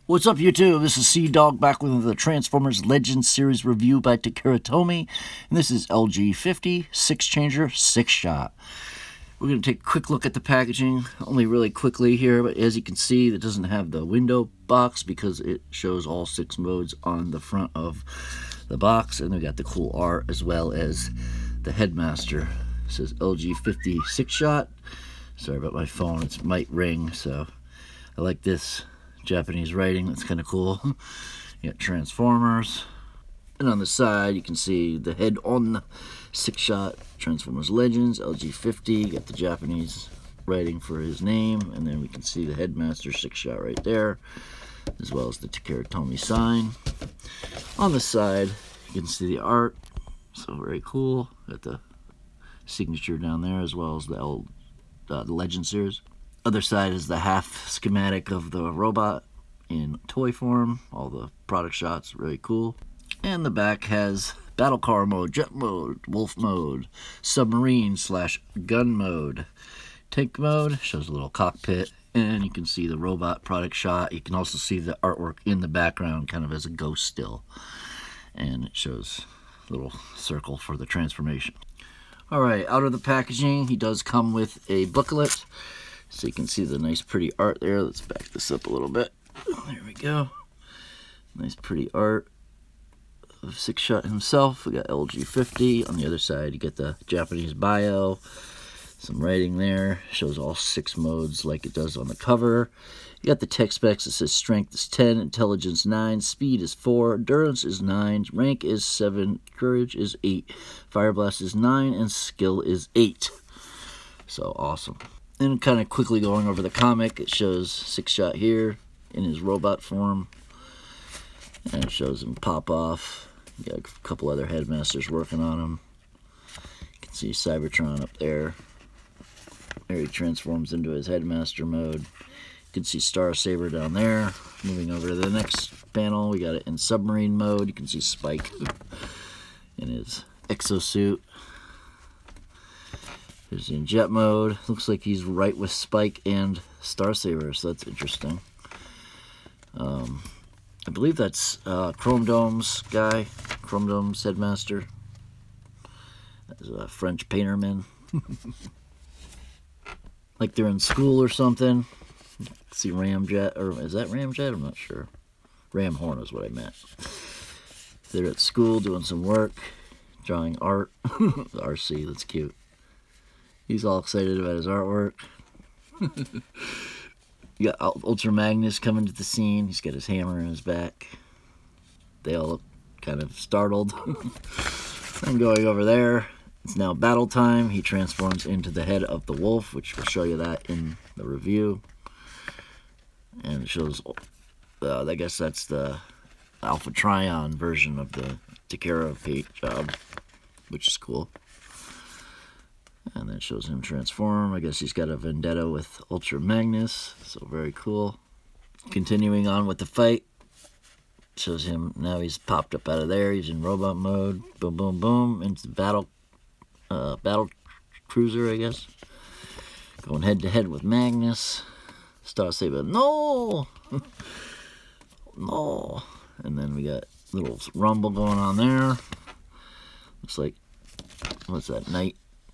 What's up, YouTube? This is Cdog back with the Transformers Legends series review by TakaraTomy, and this is LG-50 6-changer 6-shot. We're going to take a quick look at the packaging, only really quickly here, but as you can see, it doesn't have the window box because it shows all 6 modes on the front of the box, and we got the cool art as well as the headmaster. It says LG-50 6-shot. Sorry about my phone, it might ring, so I like this Japanese writing. That's kind of cool. You got Transformers, and on the side you can see the head on the 6-shot Transformers Legends LG-50. You got the Japanese writing for his name, and then we can see the headmaster 6-shot right there, as well as the TakaraTomy sign. On the side you can see the art, so very cool. Got the signature down there as well as the Legend series. Other side is the half schematic of the robot in toy form. All the product shots, really cool. And the back has battle car mode, jet mode, wolf mode, submarine / gun mode, tank mode. Shows a little cockpit, and you can see the robot product shot. You can also see the artwork in the background, kind of as a ghost still, and it shows a little circle for the transformation. All right, out of the packaging, he does come with a booklet. So you can see the nice pretty art there. Let's back this up a little bit. There we go. Nice pretty art of 6-shot himself. We got LG-50. On the other side, you get the Japanese bio. Some writing there. Shows all 6 modes like it does on the cover. You got the tech specs. It says strength is 10, intelligence 9, speed is 4, endurance is 9, rank is 7, courage is 8, fire blast is 9, and skill is 8. So awesome. And kind of quickly going over the comic, it shows 6-shot here in his robot form, and it shows him pop off. You got a couple other headmasters working on him. You can see Cybertron up there. There he transforms into his headmaster mode. You can see Star Saber down there. Moving over to the next panel, we got it in submarine mode. You can see Spike in his exosuit. There's in jet mode. Looks like he's right with Spike and Star Saber, so that's interesting. I believe that's Chrome Dome's guy, Chrome Dome's headmaster. That's a French painterman. Like they're in school or something. See Ramjet, or is that Ramjet? I'm not sure. Ram Horn is what I meant. They're at school doing some work, drawing art. RC, that's cute. He's all excited about his artwork. You got Ultra Magnus coming to the scene. He's got his hammer in his back. They all look kind of startled. I'm going over there. It's now battle time. He transforms into the head of the wolf, which will show you that in the review. And it shows, I guess that's the Alpha Trion version of the Takara paint job, which is cool. And then it shows him transform. I guess he's got a vendetta with Ultra Magnus, so very cool. Continuing on with the fight, shows him now he's popped up out of there. He's in robot mode. Boom, boom, boom, into the battle cruiser, I guess. Going head to head with Magnus. Star Saber, no, no. And then we got a little rumble going on there. Looks like, what's that?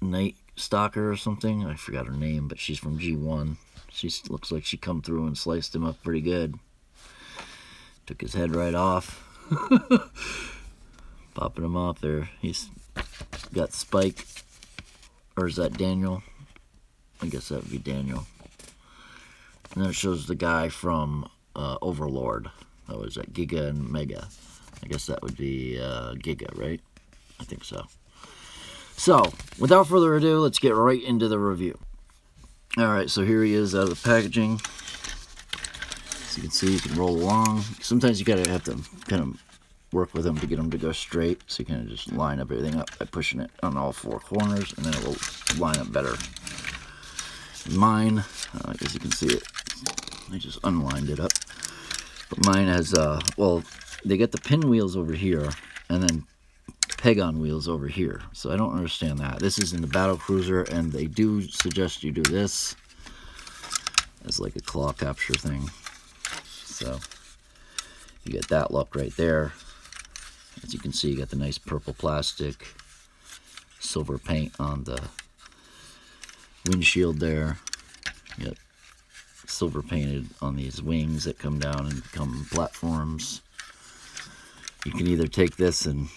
Night Stalker or something. I forgot her name, but she's from G1. She looks like she come through and sliced him up pretty good. Took his head right off. Popping him off there. He's got Spike. Or is that Daniel? I guess that would be Daniel. And then it shows the guy from Overlord. Oh, is that Giga and Mega? I guess that would be Giga, right? I think so. So, without further ado, let's get right into the review. Alright, so here he is out of the packaging. As you can see, you can roll along. Sometimes you have to kind of work with him to get him to go straight. So you kind of just line up everything up by pushing it on all 4 corners, and then it will line up better. Mine, as you can see it, I just unlined it up. But mine has, well, they get the pinwheels over here, and then peg-on wheels over here. So I don't understand that. This is in the battle cruiser, and they do suggest you do this as like a claw capture thing. So You get that look right there. As you can see, you got the nice purple plastic, silver paint on the windshield there. You got silver painted on these wings that come down and become platforms. You can either take this and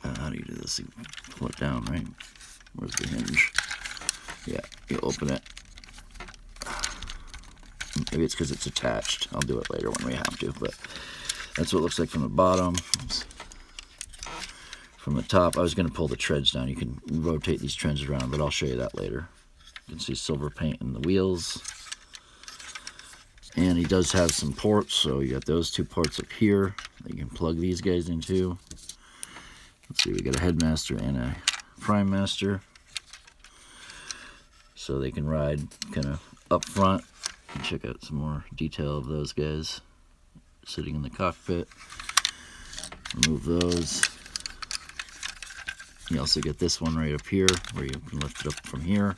how do you do this? You pull it down, right? Where's the hinge? Yeah, you open it. Maybe it's because it's attached. I'll do it later when we have to, but that's what it looks like from the bottom. Oops. From the top, I was going to pull the treads down. You can rotate these treads around, but I'll show you that later. You can see silver paint in the wheels. And he does have some ports, so you got those two ports up here that you can plug these guys into. Let's see, we got a headmaster and a prime master. So they can ride kind of up front. And check out some more detail of those guys sitting in the cockpit. Remove those. You also get this one right up here where you can lift it up from here.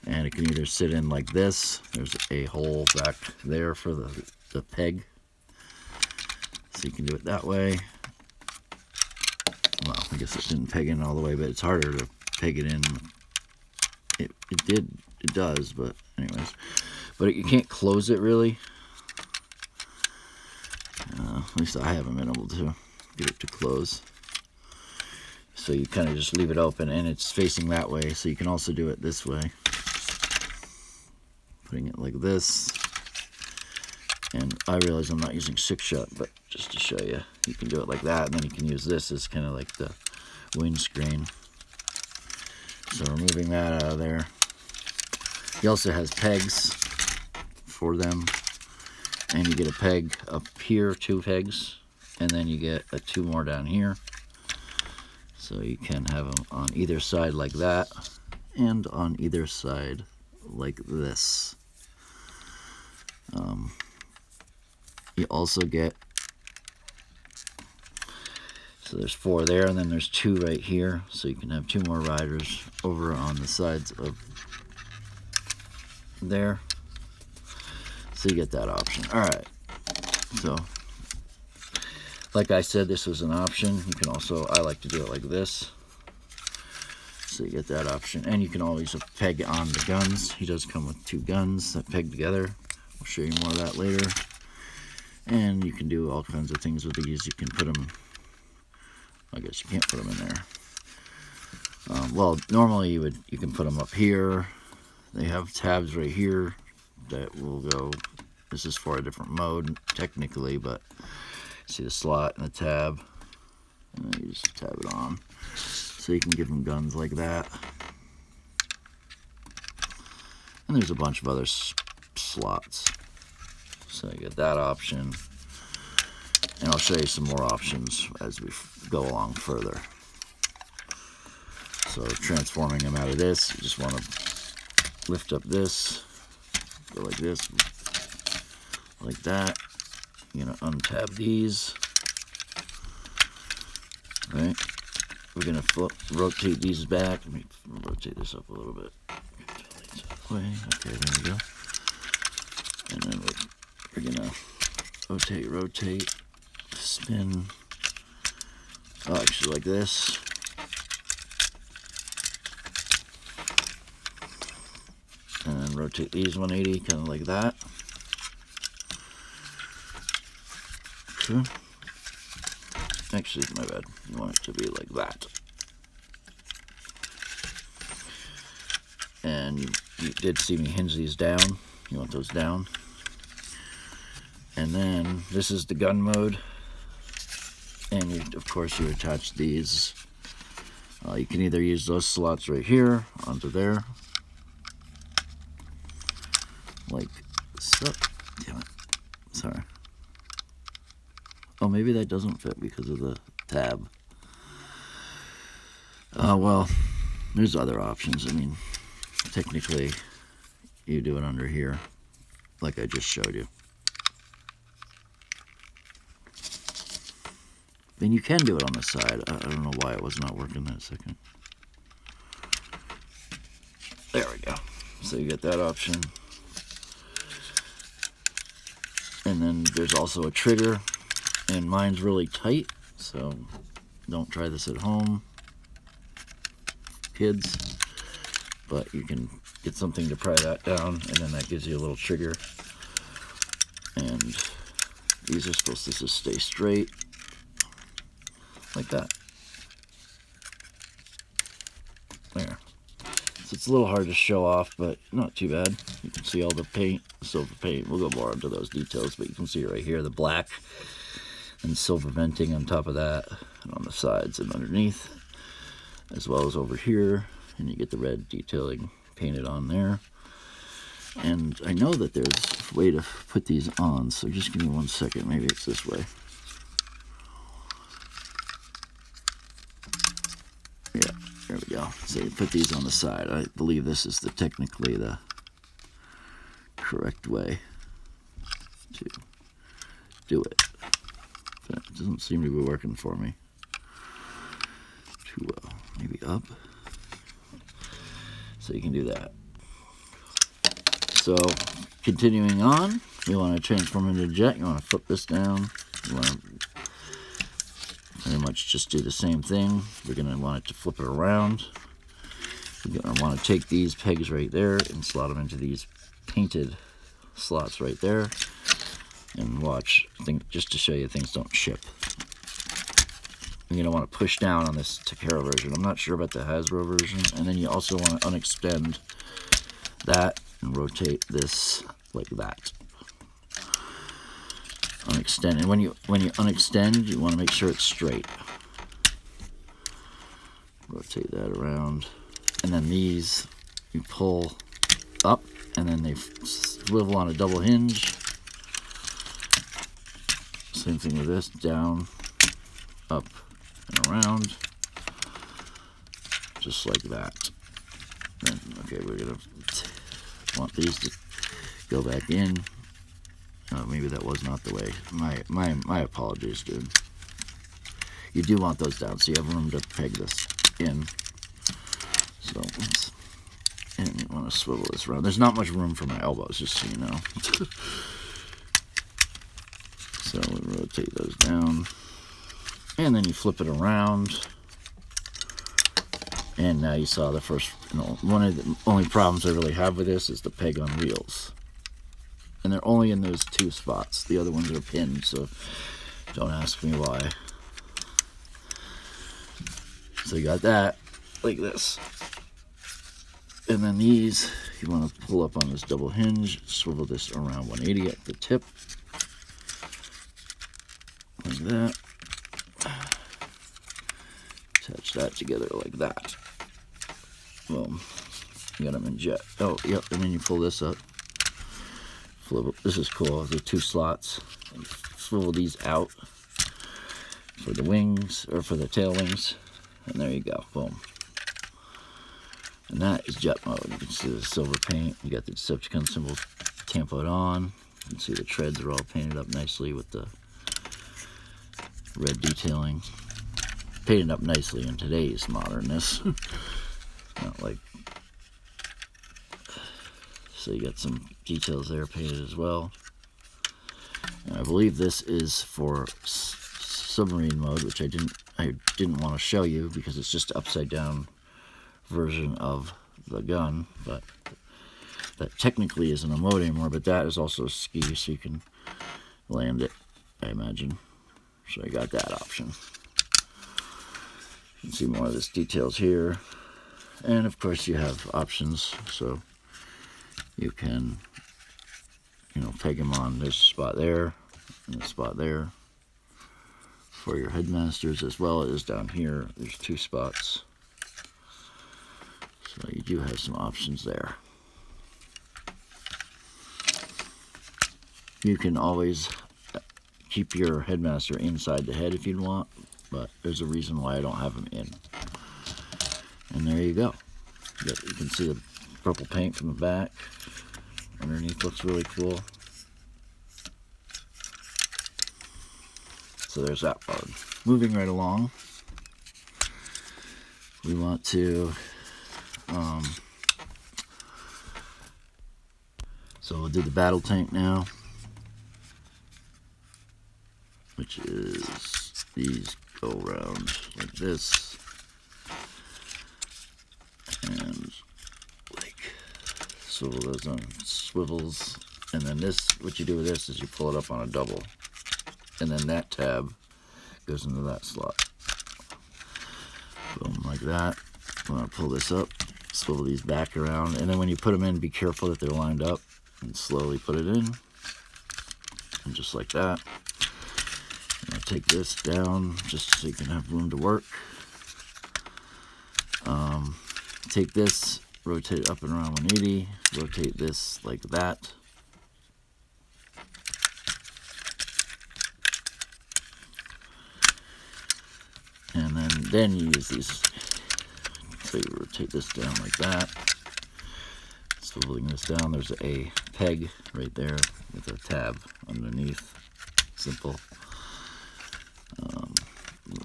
And it can either sit in like this. There's a hole back there for the peg. So you can do it that way. Well, I guess it didn't peg in all the way, but it's harder to peg it in. It does, but anyways. But you can't close it really. At least I haven't been able to get it to close. So you kind of just leave it open, and it's facing that way. So you can also do it this way. Putting it like this. And I realize I'm not using Sixshot, but just to show you, you can do it like that, and then you can use this as kind of like the windscreen. So removing that out of there. He also has pegs for them, and you get a peg up here, 2 pegs, and then you get 2 more down here. So you can have them on either side like that, and on either side like this. You also get, so there's 4 there, and then there's 2 right here, so you can have 2 more riders over on the sides of there. So you get that option. Alright, so like I said, this was an option. You can also, I like to do it like this. So you get that option, and you can always peg on the guns. He does come with 2 guns that peg together. I'll show you more of that later. And you can do all kinds of things with these. You can put them, I guess you can't put them in there. Well, normally you can put them up here. They have tabs right here that will go, this is for a different mode technically, but see the slot and the tab, and then you just tab it on. So you can give them guns like that. And there's a bunch of other slots. So you get that option. And I'll show you some more options as we go along further. So transforming them out of this, you just want to lift up this, go like this, like that. You're going to untab these. Right? We're going to rotate these back. Let me rotate this up a little bit. Okay, there we go. And then we're going to rotate, spin. Oh, actually like this. And then rotate these 180, kind of like that. Okay. Actually, my bad. You want it to be like that. And you did see me hinge these down. You want those down. And then this is the gun mode. And of course you attach these. You can either use those slots right here onto there. Like so. Damn it. Sorry. Oh, maybe that doesn't fit because of the tab. Well, there's other options. I mean, technically, you do it under here, like I just showed you. Then you can do it on the side. I don't know why it was not working that second. There we go. So you get that option. And then there's also a trigger, and mine's really tight, so don't try this at home, kids. But you can get something to pry that down, and then that gives you a little trigger. And these are supposed to just stay straight, like that. There. So it's a little hard to show off, but not too bad. You can see all the paint, silver paint. We'll go more into those details, but you can see right here the black and silver venting on top of that, and on the sides and underneath, as well as over here. And you get the red detailing painted on there. And I know that there's a way to put these on, so just give me 1 second. Maybe it's this way. Yeah, there we go. So you put these on the side. I believe this is technically the correct way to do it. But it doesn't seem to be working for me too well. Maybe up. So you can do that. So continuing on, you want to transform into a jet. You want to flip this down. You want to pretty much just do the same thing. We're going to want it to flip it around. You're going to want to take these pegs right there and slot them into these painted slots right there. And watch, just to show you things don't ship. You're going to want to push down on this Takara version. I'm not sure about the Hasbro version. And then you also want to unextend that and rotate this like that. Unextend. And when you unextend, you want to make sure it's straight. Rotate that around. And then these you pull up, and then they swivel on a double hinge. Same thing with this, down, up, and around, just like that. Then, okay, we're gonna want these to go back in. Maybe that was not the way. My apologies, dude. You do want those down, so you have room to peg this in. So, and you want to swivel this around. There's not much room for my elbows, just so you know. So we rotate those down, and then you flip it around, and now you saw the first. One of the only problems I really have with this is the peg on wheels, and they're only in those 2 spots. The other ones are pinned, so don't ask me why. So you got that like this, and then these you want to pull up on this double hinge, swivel this around 180 at the tip. Like that. Attach that together like that. Boom. You got them in jet. Oh, yep. And then you pull this up. Flip. This is cool. The 2 slots. Swivel these out for the wings, or for the tail wings. And there you go. Boom. And that is jet mode. You can see the silver paint. You got the Decepticon symbol tampoed on. You can see the treads are all painted up nicely with the red detailing. Painted up nicely in today's modernness. Not like... So you got some details there painted as well. And I believe this is for submarine mode, which I didn't want to show you because it's just upside down version of the gun, but that technically isn't a mode anymore, but that is also a ski, so you can land it, I imagine. So I got that option. You can see more of this details here. And of course you have options, so you can, peg them on this spot there and this spot there for your headmasters, as well as down here. There's 2 spots. So you do have some options there. You can always keep your headmaster inside the head if you'd want, but there's a reason why I don't have them in. And there you go. You can see the purple paint from the back. Underneath looks really cool. So there's that part. Moving right along, we want to so we'll do the battle tank now. which is these go around like this, and like swivel those on swivels, and then this, what you do with this is you pull it up on a double, and then that tab goes into that slot. Boom, like that. I'm going to pull this up, swivel these back around, and then when you put them in, be careful that they're lined up, and slowly put it in, and just like that. I'm going to take this down just so you can have room to work. Take this, rotate it up and around 180, rotate this like that. And then you use these, so you rotate this down like that. Swiveling this down, there's a peg right there with a tab underneath. Simple.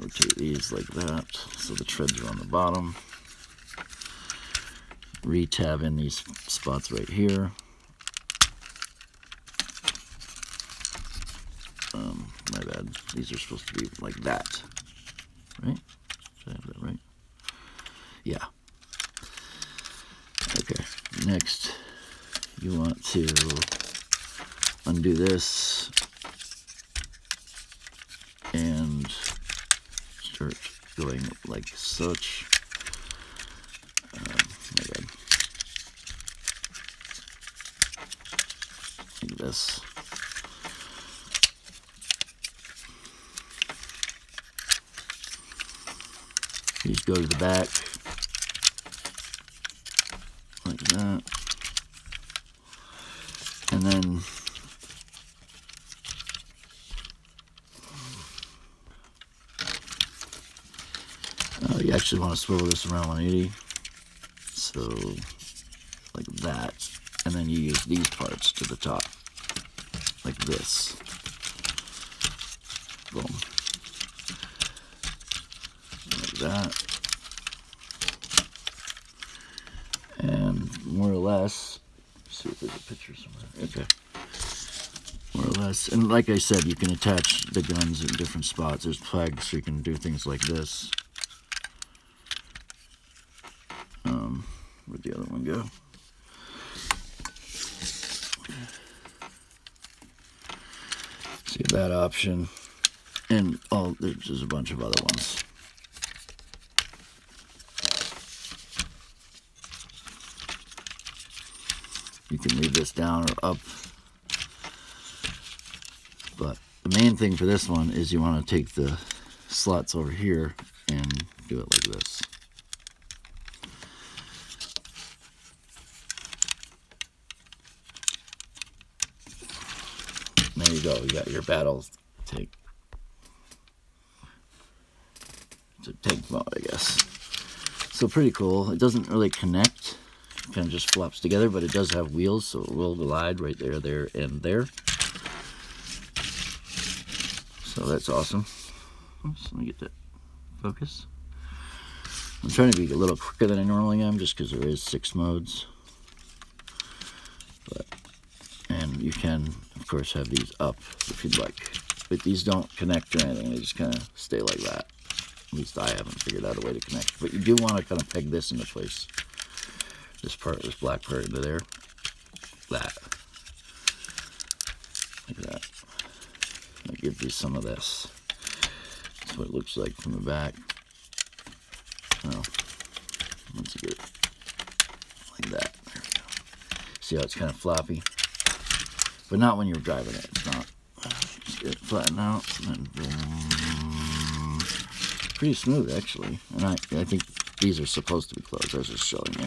Rotate these like that, so the treads are on the bottom. Re-tab in these spots right here. My bad. These are supposed to be like that, right? Did I have that right? Yeah. Okay. Next, you want to undo this and start going like such. My bad. Like this. You just go to the back like that, and then you actually want to swivel this around 180, so like that, and then you use these parts to the top like this. Boom. Like that. And more or less, let's see if there's a picture somewhere. Okay. More or less. And like I said, you can attach the guns in different spots. There's pegs, so you can do things like this. Where'd the other one go? See that option. And there's a bunch of other ones. You can leave this down or up. But the main thing for this one is you want to take the slots over here and do it like this. There you go. You got your battle tank. It's a tank mode, I guess. So pretty cool. It doesn't really connect. It kind of just flops together, but it does have wheels, so it will glide right there, there, and there. So that's awesome. Oops, let me get that focus. I'm trying to be a little quicker than I normally am, just because there is 6 modes. And you can, of course, have these up if you'd like. But these don't connect or anything. They just kind of stay like that. At least I haven't figured out a way to connect. But you do want to kind of peg this into place. This part, this black part into there. That. Like that. That gives you some of this. That's what it looks like from the back. Well, once you get it like that. There we go. See how it's kind of floppy? But not when you're driving it. It's not. Just get it flattened out. And then boom. Pretty smooth, actually. And I think these are supposed to be closed. I was just showing you.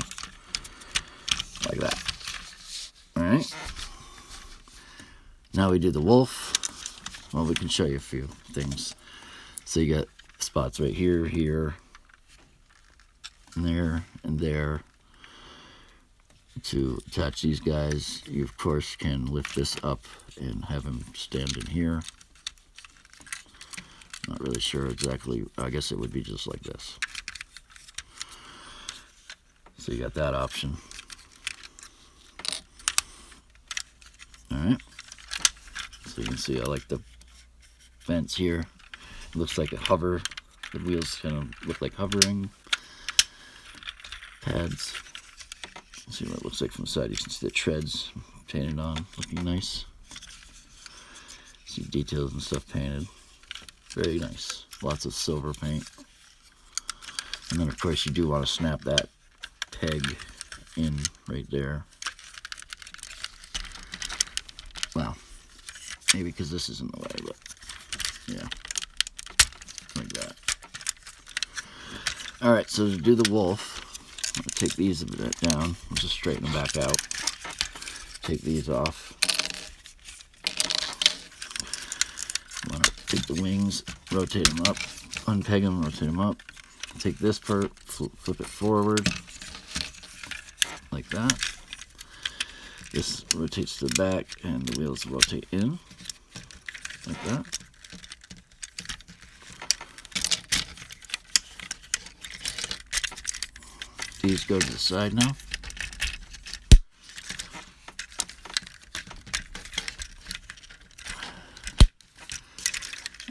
Like that. Alright. Now we do the wolf. Well, we can show you a few things. So you got spots right here, here, and there. To attach these guys, you of course can lift this up and have him stand in here. Not really sure exactly. I guess it would be just like this. So you got that option. Alright. So you can see I like to fence here. It looks like a hover. The wheels kind of look like hovering pads. Let's see what it looks like from the side. You can see the treads painted on, looking nice. See details and stuff painted. Very nice. Lots of silver paint. And then of course you do want to snap that peg in right there. Well, maybe because this is in the way, but yeah, like that. Alright, so to do the wolf, I'm going to take these a bit down. I'll just straighten them back out. Take these off. I'm going to take the wings, rotate them up, unpeg them, rotate them up. Take this part, flip it forward, like that. This rotates to the back, and the wheels rotate in, like that. These go to the side now.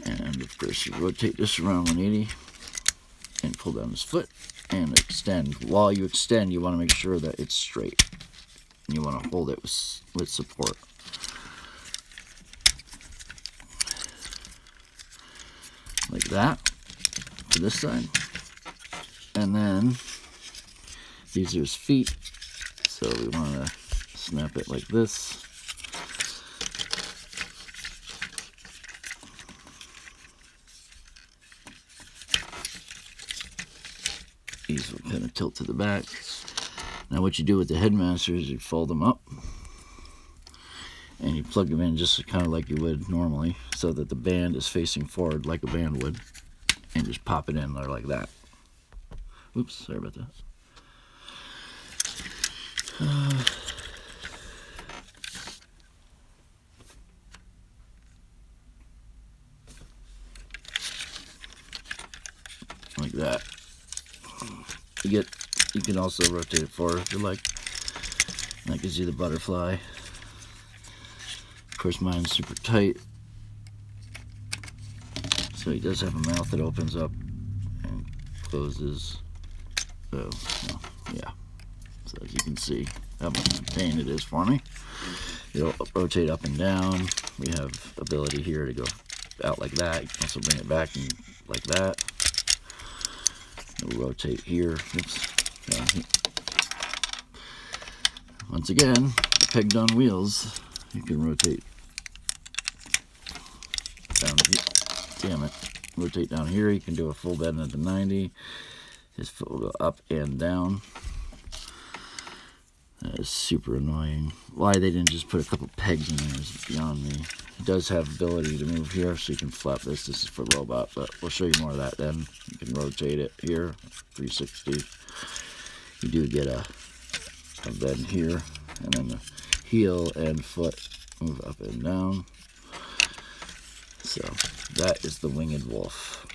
And of course you rotate this around 180 and pull down this foot and extend. While you extend, you want to make sure that it's straight. And you want to hold it with support. Like that to this side. And then these are his feet, so we want to snap it like this. These will kind of tilt to the back. Now what you do with the headmaster is you fold them up and you plug them in just kind of like you would normally, so that the band is facing forward like a band would, and just pop it in there like that. Oops, sorry about that. Like that. You can also rotate it forward if you like. And that gives you the butterfly. Of course, mine's super tight, so he does have a mouth that opens up and closes. So, well, yeah. So as you can see how much pain it is for me. It'll rotate up and down. We have ability here to go out like that. You can also bring it back and like that. It'll rotate here. Oops. Once again, pegged on wheels, you can rotate down here. Damn it. Rotate down here. You can do a full bend at the 90. His foot will go up and down. That is super annoying. Why they didn't just put a couple pegs in there is beyond me. It does have ability to move here, so you can flap this. This is for robot, but we'll show you more of that then. You can rotate it here, 360. You do get a bend here, and then the heel and foot move up and down. So that is the winged wolf.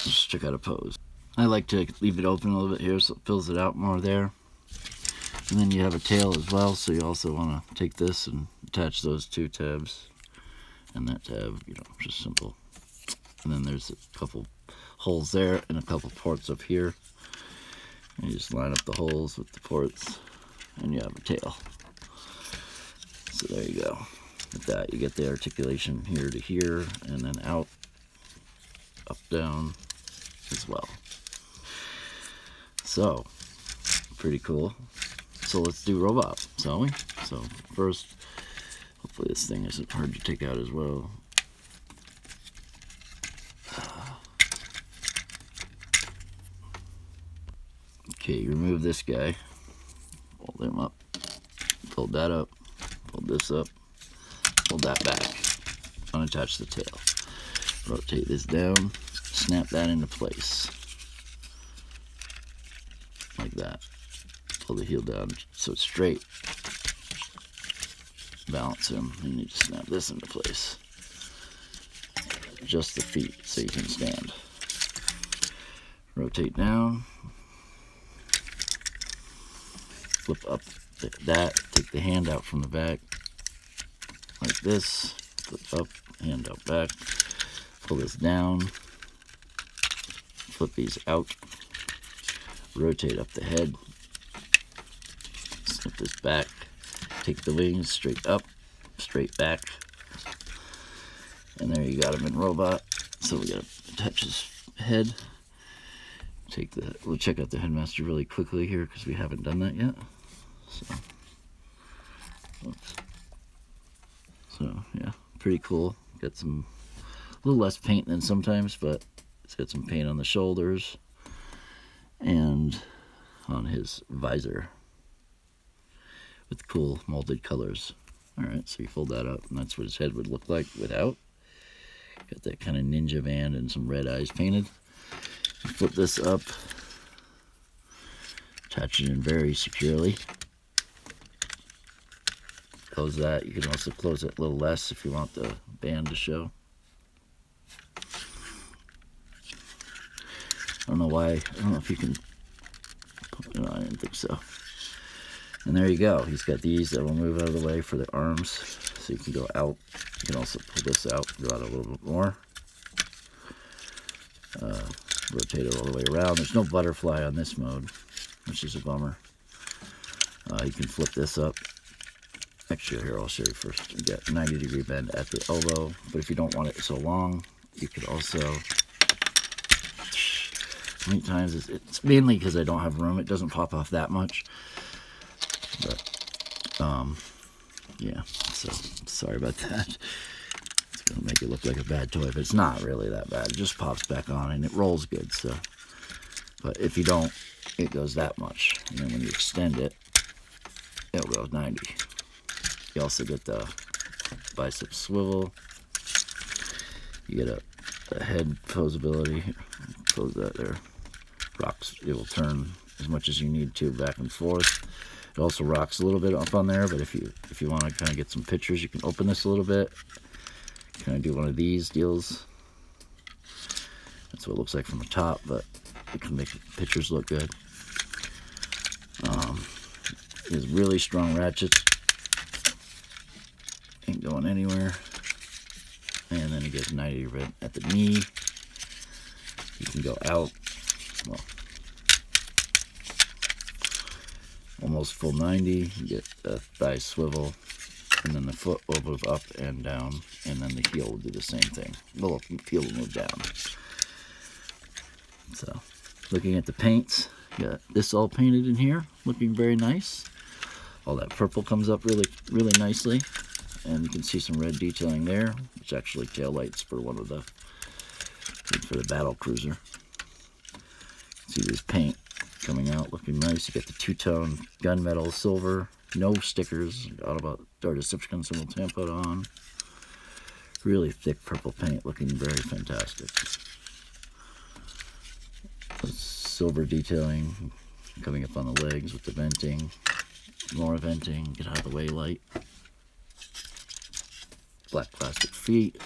Let's check out a pose. I like to leave it open a little bit here so it fills it out more there. And then you have a tail as well, so you also want to take this and attach those two tabs and that tab, you know, just simple. And then there's a couple holes there and a couple ports up here. And you just line up the holes with the ports and you have a tail. So there you go. With that, you get the articulation here to here and then out, up, down as well. So, pretty cool. So let's do robot, shall we? So first, hopefully this thing isn't hard to take out as well. Okay, you remove this guy, fold him up, fold that up, fold this up, fold that back, unattach the tail, rotate this down, snap that into place, like that. Pull the heel down so it's straight, balance him, and you need to snap this into place. Adjust the feet so you can stand. Rotate down, flip up that, take the hand out from the back, like this, flip up, hand out back, pull this down, flip these out, rotate up the head, snip this back, take the wings straight up, straight back, and there you got him in robot. So we gotta attach his head. We'll check out the headmaster really quickly here because we haven't done that yet. So yeah, pretty cool. Got a little less paint than sometimes, but it's got some paint on the shoulders and on his visor with cool molded colors. All right, so you fold that up, and that's what his head would look like without. Got that kind of ninja band and some red eyes painted. Flip this up, attach it in very securely. Close that. You can also close it a little less if you want the band to show. I don't know why. I don't know if you can. No, I didn't think so. And there you go. He's got these that will move out of the way for the arms, so you can go out. You can also pull this out, go out a little bit more. Rotate it all the way around. There's no butterfly on this mode, which is a bummer. You can flip this up. Actually, here, I'll show you first. You get 90-degree bend at the elbow, but if you don't want it so long, you could also... Many times, it's mainly because I don't have room. It doesn't pop off that much. But, yeah, so sorry about that. It's going to make it look like a bad toy, but it's not really that bad. It just pops back on, and it rolls good, so. But if you don't, it goes that much. And then when you extend it, it'll go 90. You also get the bicep swivel. You get a head posability. Close that there. Rocks. It will turn as much as you need to back and forth. It also rocks a little bit up on there, but if you want to kind of get some pictures, you can open this a little bit. Kind of do one of these deals. That's what it looks like from the top, but it can make pictures look good. It has really strong ratchets. Ain't going anywhere. And then it gets 90 degree at the knee. You can go out. Well, almost full 90. You get a thigh swivel, and then the foot will move up and down, and then the heel will do the same thing. Well, the heel will move down. So, looking at the paints, got this all painted in here, looking very nice. All that purple comes up really, really nicely, and you can see some red detailing there, which actually tail lights for one of the battle cruiser. See this paint coming out, looking nice. You get the two-tone gunmetal silver, no stickers, Autodestruction symbol tamped on. Really thick purple paint, looking very fantastic. Silver detailing coming up on the legs with the venting. More venting, get out of the way light. Black plastic feet.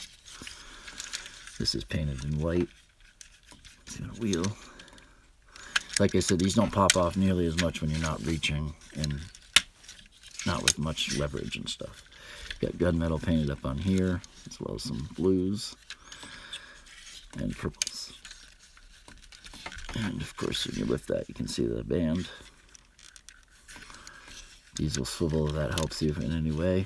This is painted in white. It's got a wheel. Like I said, these don't pop off nearly as much when you're not reaching and not with much leverage and stuff. Got gunmetal painted up on here, as well as some blues and purples. And of course, when you lift that, you can see the band. Diesel swivel, if that helps you in any way.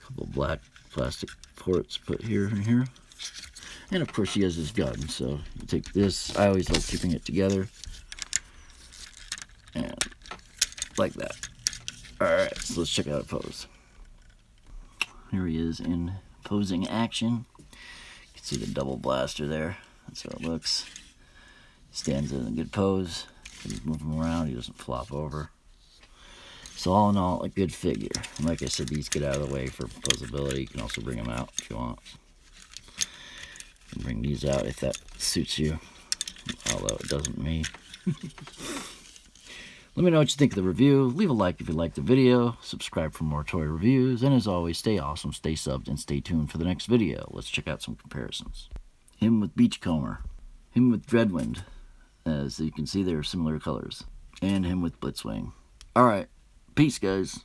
A couple black plastic ports put here and here. And of course he has his gun, so you take this. I always like keeping it together. And like that. Alright, so let's check out a pose. Here he is in posing action. You can see the double blaster there. That's how it looks. Stands in a good pose. You can move him around, he doesn't flop over. So all in all, a good figure. And like I said, these get out of the way for posability. You can also bring them out if you want. You can bring these out if that suits you. Although it doesn't me. Let me know what you think of the review. Leave a like if you liked the video. Subscribe for more toy reviews. And as always, stay awesome, stay subbed, and stay tuned for the next video. Let's check out some comparisons. Him with Beachcomber. Him with Dreadwind. As you can see, they're similar colors. And him with Blitzwing. Alright, peace guys.